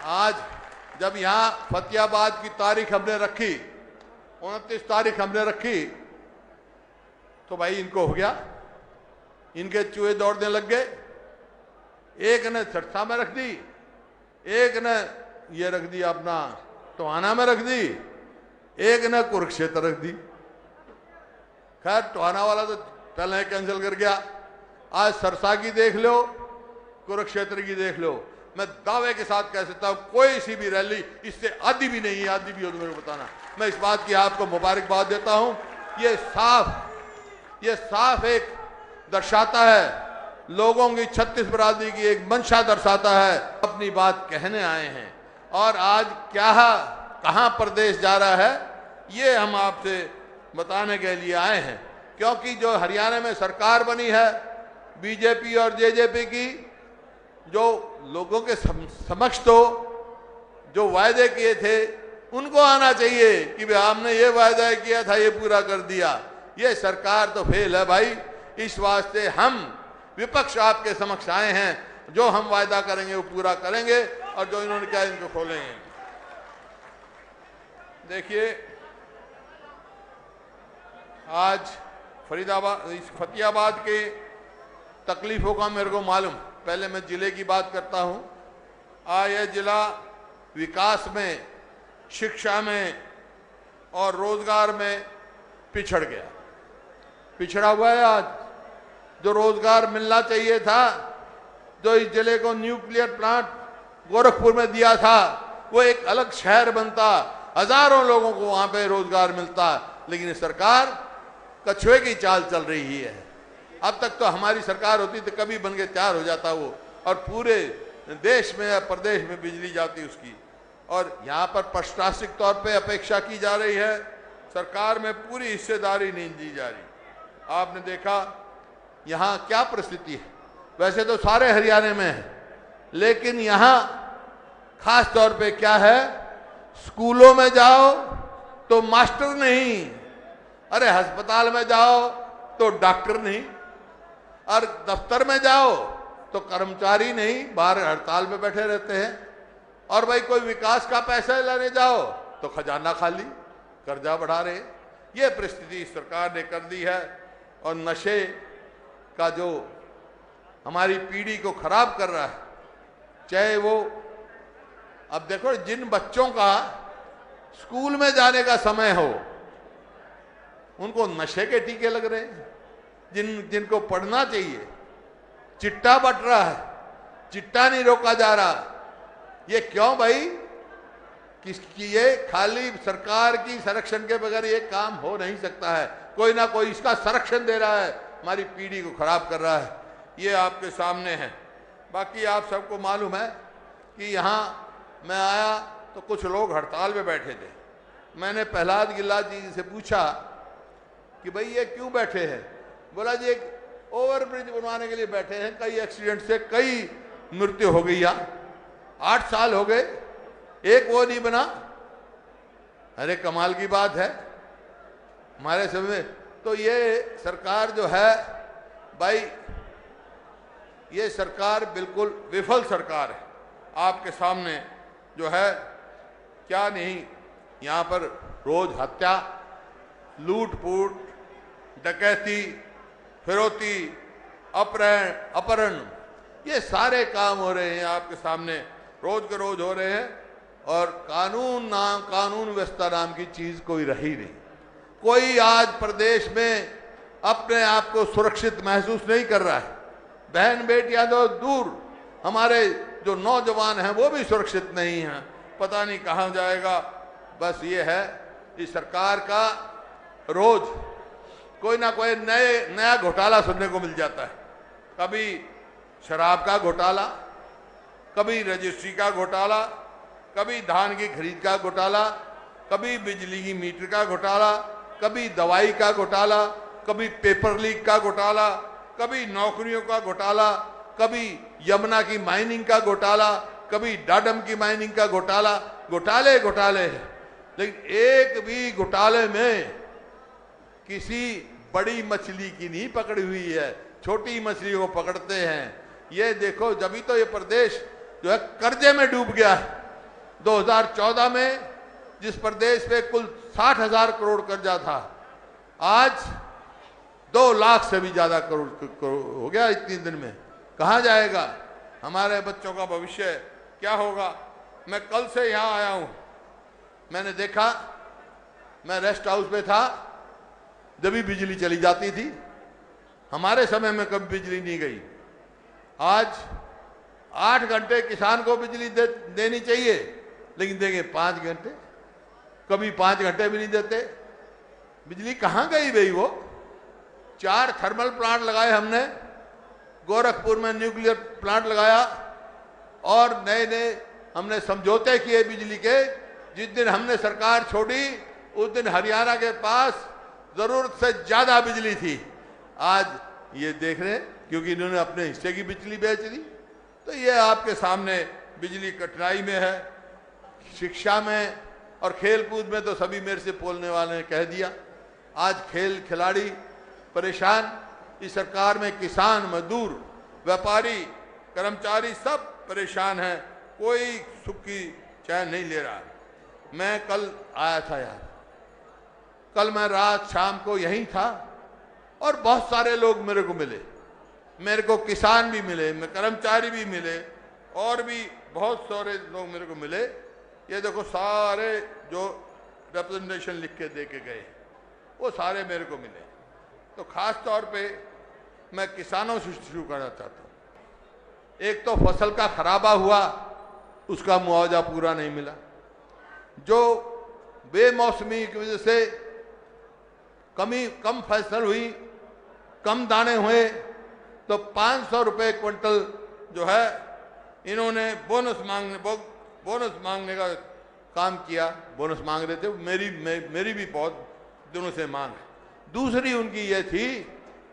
आज जब यहाँ फतेहाबाद की तारीख हमने रखी, 29 तारीख हमने रखी, तो भाई इनको हो गया, इनके चूहे दौड़ने लग गए। एक ने सरसा में रख दी, एक ने ये रख दी अपना टोहाना में रख दी, एक ने कुरुक्षेत्र रख दी। खैर टोहाना वाला तो पहले कैंसिल कर गया। आज सरसा की देख लो, कुरुक्षेत्र की देख लो। मैं दावे के साथ कह सकता हूं कोई सी भी रैली इससे आधी भी नहीं है, आधी भी हो तो मेरे को बताना। मैं इस बात की आपको मुबारकबाद देता हूं। ये साफ एक दर्शाता है, लोगों की 36 बरादरी की एक मंशा दर्शाता है। अपनी बात कहने आए हैं और आज क्या कहां प्रदेश जा रहा है ये हम आपसे बताने के लिए आए हैं। क्योंकि जो हरियाणा में सरकार बनी है बीजेपी और जेजेपी की, जो लोगों के समक्ष तो जो वायदे किए थे उनको आना चाहिए कि भाई हमने ये वायदा किया था ये पूरा कर दिया। ये सरकार तो फेल है भाई। इस वास्ते हम विपक्ष आपके समक्ष आए हैं, जो हम वायदा करेंगे वो पूरा करेंगे और जो इन्होंने किया इनको खोलेंगे। देखिए आज फतेहाबाद के तकलीफों का मेरे को मालूम। पहले मैं जिले की बात करता हूं। आज यह जिला विकास में, शिक्षा में और रोजगार में पिछड़ गया, पिछड़ा हुआ है। आज जो रोजगार मिलना चाहिए था, जो इस जिले को न्यूक्लियर प्लांट गोरखपुर में दिया था, वो एक अलग शहर बनता, हजारों लोगों को वहां पे रोजगार मिलता। लेकिन सरकार कछुए की चाल चल रही है। अब तक तो हमारी सरकार होती तो कभी बन के तैयार हो जाता वो, और पूरे देश में या प्रदेश में बिजली जाती उसकी। और यहाँ पर प्रशासनिक तौर पे अपेक्षा की जा रही है, सरकार में पूरी हिस्सेदारी नहीं दी जा रही। आपने देखा यहाँ क्या परिस्थिति है। वैसे तो सारे हरियाणा में है, लेकिन यहाँ खास तौर पे क्या है, स्कूलों में जाओ तो मास्टर नहीं, अरे अस्पताल में जाओ तो डॉक्टर नहीं, और दफ्तर में जाओ तो कर्मचारी नहीं, बाहर हड़ताल पे बैठे रहते हैं। और भाई कोई विकास का पैसा लेने जाओ तो खजाना खाली, कर्जा बढ़ा रहे। ये परिस्थिति सरकार ने कर दी है। और नशे का जो हमारी पीढ़ी को खराब कर रहा है, चाहे वो अब देखो जिन बच्चों का स्कूल में जाने का समय हो उनको नशे के टीके लग रहे हैं। जिनको पढ़ना चाहिए, चिट्टा बट रहा है, चिट्टा नहीं रोका जा रहा। ये क्यों भाई? किसकी? ये खाली सरकार की संरक्षण के बगैर ये काम हो नहीं सकता है। कोई ना कोई इसका संरक्षण दे रहा है, हमारी पीढ़ी को खराब कर रहा है। ये आपके सामने है। बाकी आप सबको मालूम है कि यहाँ मैं आया तो कुछ लोग हड़ताल पे बैठे थे। मैंने प्रहलाद गिल्लाद जी से पूछा कि भाई ये क्यों बैठे हैं? बोला जी एक ओवरब्रिज बनवाने के लिए बैठे हैं, कई एक्सीडेंट से कई मृत्यु हो गई। 8 साल हो गए, एक वो नहीं बना। अरे कमाल की बात है हमारे समय में। तो ये सरकार जो है भाई, ये सरकार बिल्कुल विफल सरकार है। आपके सामने जो है क्या नहीं, यहाँ पर रोज हत्या, लूट फूट, डकैती, फिरौती, अपहरण, ये सारे काम हो रहे हैं आपके सामने, रोज के रोज हो रहे हैं। और कानून व्यवस्था नाम की चीज कोई रही नहीं। कोई आज प्रदेश में अपने आप को सुरक्षित महसूस नहीं कर रहा है। बहन बेटियां तो दूर, हमारे जो नौजवान हैं वो भी सुरक्षित नहीं हैं। पता नहीं कहां जाएगा। बस ये है इस सरकार का, रोज कोई ना कोई नया घोटाला सुनने को मिल जाता है। कभी शराब का घोटाला, कभी रजिस्ट्री का घोटाला, कभी धान की खरीद का घोटाला, कभी बिजली की मीटर का घोटाला, कभी दवाई का घोटाला, कभी पेपर लीक का घोटाला, कभी नौकरियों का घोटाला, कभी यमुना की माइनिंग का घोटाला, कभी डाडम की माइनिंग का घोटाला। घोटाले हैं। लेकिन एक भी घोटाले में किसी बड़ी मछली की नहीं पकड़ी हुई है, छोटी मछली को पकड़ते हैं। ये देखो, जब ही तो ये प्रदेश जो है कर्जे में डूब गया है। 2014 में जिस प्रदेश पे कुल 60,000 करोड़ कर्जा था, आज 2 लाख से भी ज्यादा करोड़ हो गया इतने दिन में। कहाँ जाएगा हमारे बच्चों का भविष्य, क्या होगा? मैं कल से यहाँ आया हूँ, मैंने देखा, मैं रेस्ट हाउस में था जब भी बिजली चली जाती थी। हमारे समय में कभी बिजली नहीं गई। आज 8 घंटे किसान को बिजली देनी चाहिए, लेकिन देंगे 5 घंटे, कभी 5 घंटे भी नहीं देते। बिजली कहाँ गई भाई? वो 4 थर्मल प्लांट लगाए हमने, गोरखपुर में न्यूक्लियर प्लांट लगाया, और नए नए हमने समझौते किए बिजली के। जिस दिन हमने सरकार छोड़ी उस दिन हरियाणा के पास जरूरत से ज्यादा बिजली थी। आज ये देख रहे हैं, क्योंकि इन्होंने अपने हिस्से की बिजली बेच दी। तो ये आपके सामने बिजली कठिनाई में है, शिक्षा में और खेलकूद में तो सभी मेरे से बोलने वाले ने कह दिया। आज खेल खिलाड़ी परेशान, इस सरकार में किसान, मजदूर, व्यापारी, कर्मचारी सब परेशान हैं, कोई सुख की चैन नहीं ले रहा। मैं कल आया था यार, कल मैं रात शाम को यहीं था और बहुत सारे लोग मेरे को मिले, मेरे को किसान भी मिले, कर्मचारी भी मिले, और भी बहुत सारे लोग मेरे को मिले। ये देखो सारे जो रिप्रेजेंटेशन लिख के दे के गए वो सारे मेरे को मिले। तो खास तौर पे मैं किसानों से शुरू करना चाहता हूँ। एक तो फसल का खराबा हुआ, उसका मुआवजा पूरा नहीं मिला। जो बेमौसमी की वजह से कम फसल हुई, कम दाने हुए, तो 500 रुपये क्विंटल जो है इन्होंने बोनस मांगने का काम किया। बोनस मांग रहे थे, मेरी भी बहुत दिनों से मांग है। दूसरी उनकी ये थी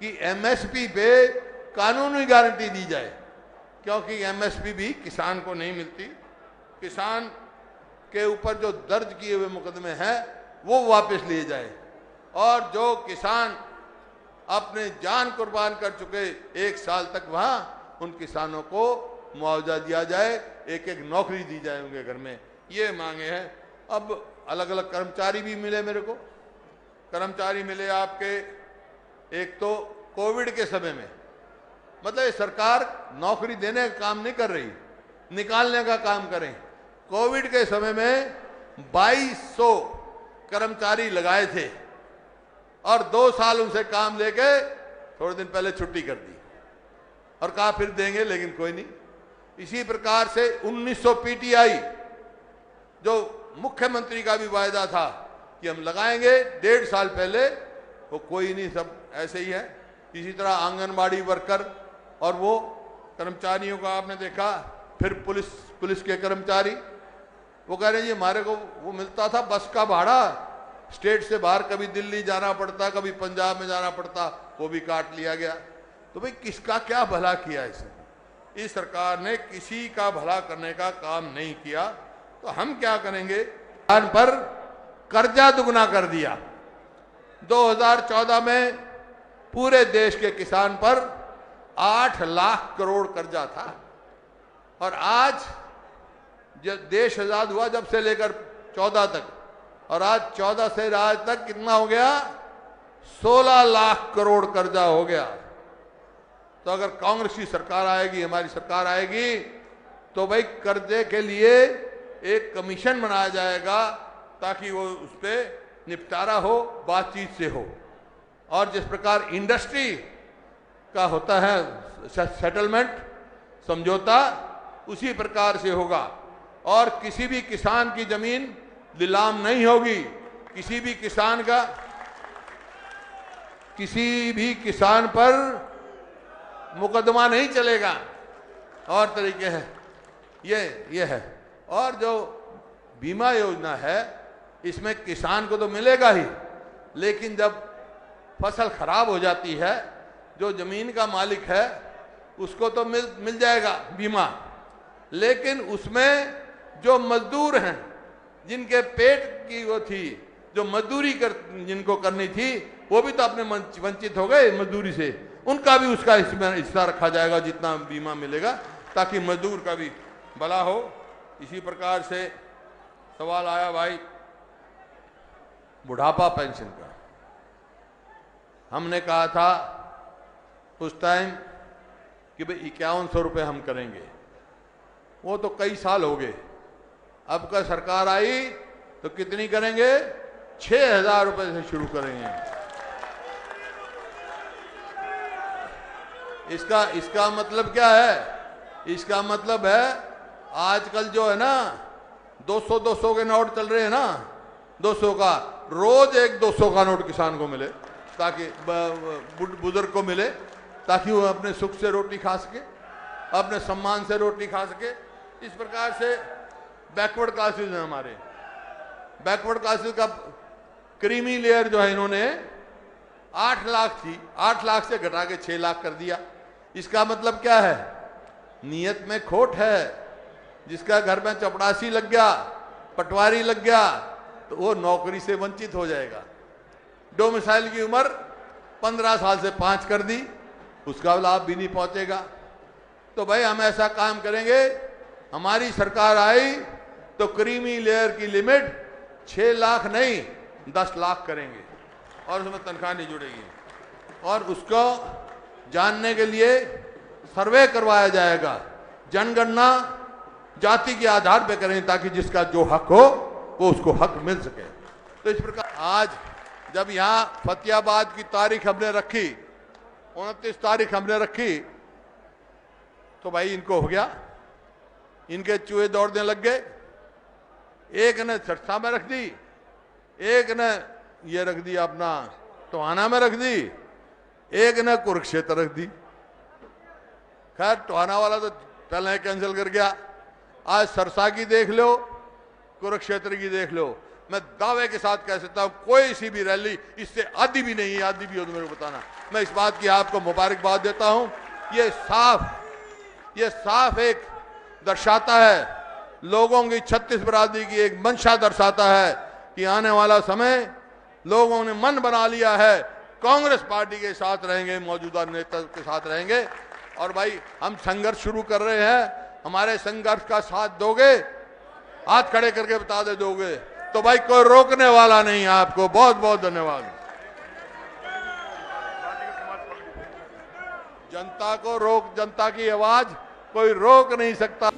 कि एमएसपी पे कानूनी गारंटी दी जाए, क्योंकि एमएसपी भी किसान को नहीं मिलती। किसान के ऊपर जो दर्ज किए हुए मुकदमे हैं वो वापस लिए जाए, और जो किसान अपने जान कुर्बान कर चुके 1 साल तक, वहां उन किसानों को मुआवजा दिया जाए, एक एक नौकरी दी जाए उनके घर में। ये मांगे हैं। अब अलग अलग कर्मचारी भी मिले मेरे को, कर्मचारी मिले आपके। एक तो कोविड के समय में, मतलब ये सरकार नौकरी देने का काम नहीं कर रही, निकालने का काम करें। कोविड के समय में 2200 कर्मचारी लगाए थे और 2 साल उनसे काम लेके थोड़े दिन पहले छुट्टी कर दी और कहा फिर देंगे, लेकिन कोई नहीं। इसी प्रकार से 1900 पीटीआई, जो मुख्यमंत्री का भी वायदा था कि हम लगाएंगे 1.5 साल पहले, वो कोई नहीं, सब ऐसे ही है। इसी तरह आंगनबाड़ी वर्कर और वो कर्मचारियों का आपने देखा। फिर पुलिस के कर्मचारी, वो कह रहे हैं जी हमारे को वो मिलता था बस का भाड़ा, स्टेट से बाहर कभी दिल्ली जाना पड़ता, कभी पंजाब में जाना पड़ता, वो भी काट लिया गया। तो भाई किसका क्या भला किया इसने? इस सरकार ने किसी का भला करने का काम नहीं किया। तो हम क्या करेंगे? किसान पर कर्जा दुगना कर दिया। 2014 में पूरे देश के किसान पर 8 लाख करोड़ कर्जा था, और आज जब देश आजाद हुआ जब से लेकर 14 तक, और आज 14 से आज तक कितना हो गया? 16 लाख करोड़ कर्जा हो गया। तो अगर कांग्रेस की सरकार आएगी, हमारी सरकार आएगी, तो भाई कर्जे के लिए एक कमीशन बनाया जाएगा ताकि वो उस पर निपटारा हो, बातचीत से हो। और जिस प्रकार इंडस्ट्री का होता है सेटलमेंट, समझौता, उसी प्रकार से होगा। और किसी भी किसान की जमीन नीलाम नहीं होगी। किसी भी किसान पर मुकदमा नहीं चलेगा। और तरीके हैं ये है। और जो बीमा योजना है, इसमें किसान को तो मिलेगा ही, लेकिन जब फसल खराब हो जाती है, जो जमीन का मालिक है उसको तो मिल जाएगा बीमा, लेकिन उसमें जो मजदूर हैं, जिनके पेट की वो थी, जो मजदूरी जिनको करनी थी, वो भी तो अपने वंचित हो गए मजदूरी से। उनका भी उसका हिस्सा रखा जाएगा जितना बीमा मिलेगा, ताकि मजदूर का भी भला हो। इसी प्रकार से सवाल आया भाई बुढ़ापा पेंशन का। हमने कहा था उस टाइम कि भाई 5100 रुपये हम करेंगे, वो तो कई साल हो गए। अब का सरकार आई तो कितनी करेंगे? 6000 रुपये से शुरू करेंगे। इसका मतलब क्या है? इसका मतलब है आजकल जो है ना 200 के नोट चल रहे हैं ना, 200 का, रोज एक 200 का नोट किसान को मिले, ताकि बुजुर्ग को मिले, ताकि वो अपने सुख से रोटी खा सके, अपने सम्मान से रोटी खा सके। इस प्रकार से बैकवर्ड क्लासेस हैं हमारे। बैकवर्ड क्लासेस का क्रीमी लेयर जो है इन्होंने 8 लाख थी, 8 लाख से घटा के 6 लाख कर दिया। इसका मतलब क्या है? नीयत में खोट है। जिसका घर में चपड़ासी लग गया, पटवारी लग गया, तो वो नौकरी से वंचित हो जाएगा। डोमिसाइल की उम्र 15 साल से 5 कर दी, उसका लाभ भी नहीं पहुंचेगा। तो भाई हम ऐसा काम करेंगे, हमारी सरकार आई तो क्रीमी लेयर की लिमिट 6 लाख नहीं 10 लाख करेंगे और उसमें तनख्वाह नहीं जुड़ेगी। और उसको जानने के लिए सर्वे करवाया जाएगा। जनगणना जाति के आधार पर करें ताकि जिसका जो हक हो वो उसको हक मिल सके। तो इस प्रकार आज जब यहाँ फतेहाबाद की तारीख हमने रखी, 29 तारीख हमने रखी, तो भाई इनको हो गया, इनके चूहे दौड़ने लग गए। एक ने सिरसा में रख दी, एक ने ये रख दी अपना टोहाना में रख दी, एक ने कुरुक्षेत्र रख दी। खैर टोहाना वाला तो पहले कैंसिल कर गया। आज सरसा की देख लो, कुरुक्षेत्र की देख लो। मैं दावे के साथ कह सकता हूं कोई सी भी रैली इससे आधी भी नहीं है। आधी भी हो तो मेरे को बताना। मैं इस बात की आपको मुबारकबाद देता हूं। ये साफ एक दर्शाता है, लोगों की 36 बरादरी की एक मंशा दर्शाता है कि आने वाला समय लोगों ने मन बना लिया है, कांग्रेस पार्टी के साथ रहेंगे, मौजूदा नेता के साथ रहेंगे। और भाई हम संघर्ष शुरू कर रहे हैं, हमारे संघर्ष का साथ दोगे, हाथ खड़े करके बता दे दोगे, तो भाई कोई रोकने वाला नहीं है आपको। बहुत बहुत धन्यवाद। जनता की आवाज कोई रोक नहीं सकता।